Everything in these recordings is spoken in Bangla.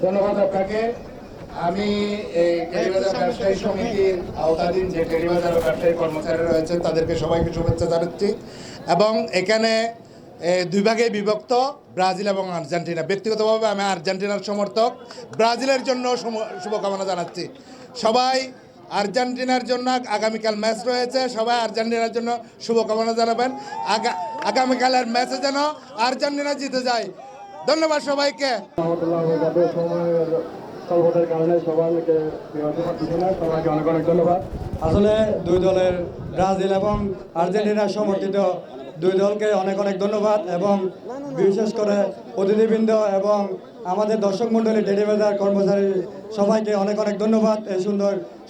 ধন্যবাদ আপনাকে। আমি এই টেরিবাজার ব্যবসায়ী সমিতির আওতাধীন যে টেরিবাজার ব্যবসায়ী কর্মচারী রয়েছেন তাদেরকে সবাইকে শুভেচ্ছা জানাচ্ছি। এবং এখানে দুই ভাগে বিভক্ত, ব্রাজিল এবং আর্জেন্টিনা। ব্যক্তিগতভাবে আমি আর্জেন্টিনার সমর্থক, ব্রাজিলের জন্য শুভকামনা জানাচ্ছি। সবাই আর্জেন্টিনার জন্য আগামীকাল ম্যাচ রয়েছে, সবাই আর্জেন্টিনার জন্য শুভকামনা জানাবেন। আগামীকালের ম্যাচে যেন আর্জেন্টিনা জিতে যায়। ধন্যবাদ সবাইকে। স্বল্পতার কারণে সবাইকে সবাইকে অনেক অনেক ধন্যবাদ। আসলে দুই দলের ব্রাজিল এবং আর্জেন্টিনার সমর্থিত দুই দলকে অনেক অনেক ধন্যবাদ এবং বিশেষ করে অতিথিবৃন্দ এবং আমাদের দর্শক মণ্ডলী টেলিভিশন কর্মচারী সবাইকে অনেক অনেক ধন্যবাদ। এই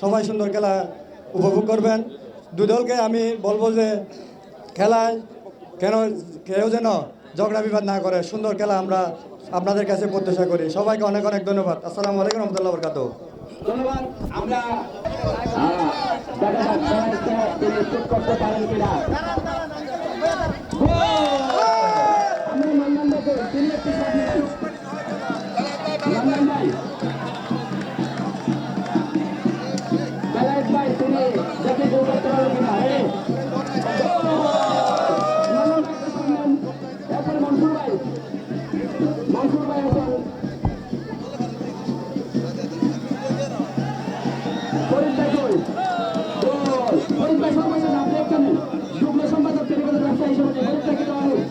সবাই সুন্দর খেলা উপভোগ করবেন। দুই দলকে আমি বলবো যে খেলায় কেউ যেন ঝগড়া বিবাদ না করে, সুন্দর খেলা আমরা আপনাদের কাছে প্রত্যাশা করি। সবাইকে অনেক অনেক ধন্যবাদ। আসসালামু আলাইকুম রহমতুল্লাহ বরকাতুহ। ধন্যবাদ। আমরা দেখা যাক তিনি শুট করতে পারেন কিনা। আমি মান্নান ভাইকে তিনি একটি শট নেবেন। মান্নান ভাই, বেলায়েত ভাই তিনি দেখে গোল করতে পারেন কিনা। মান্নান ভাইকে সামনেন, এরপর মনসুর ভাই আছেন, যুগ্ম সম্পাদক টেলিভিশন ব্যবসায়ী সমিতি পরিপ্রেক্ষিত মানুষ।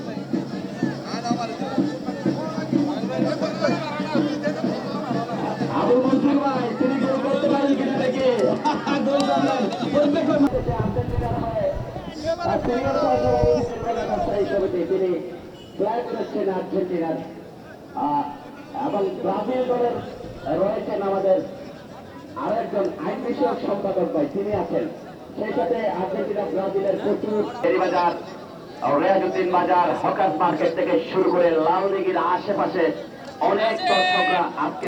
আবুল মনসুর ভাই তিনি গোল করতে পারেন কিনা দেখে গোল করলেন। ব্যবসায়ী সমিতি তিনি প্ল্যান করেছেন আর্জেন্টিনার এবং ব্রাজিল দলের রয়েছেন আমাদের আরেকজন আইন বিষয়ক সম্পাদক ভাই তিনি আছেন। সেই সাথে আর্জেন্টিনা ব্রাজিলের প্রচুর টেরিবাজার, রেয়াজউদ্দিন বাজার, হকার্স মার্কেট থেকে শুরু করে লালদিঘির আশেপাশে অনেক দর্শকরা আজকে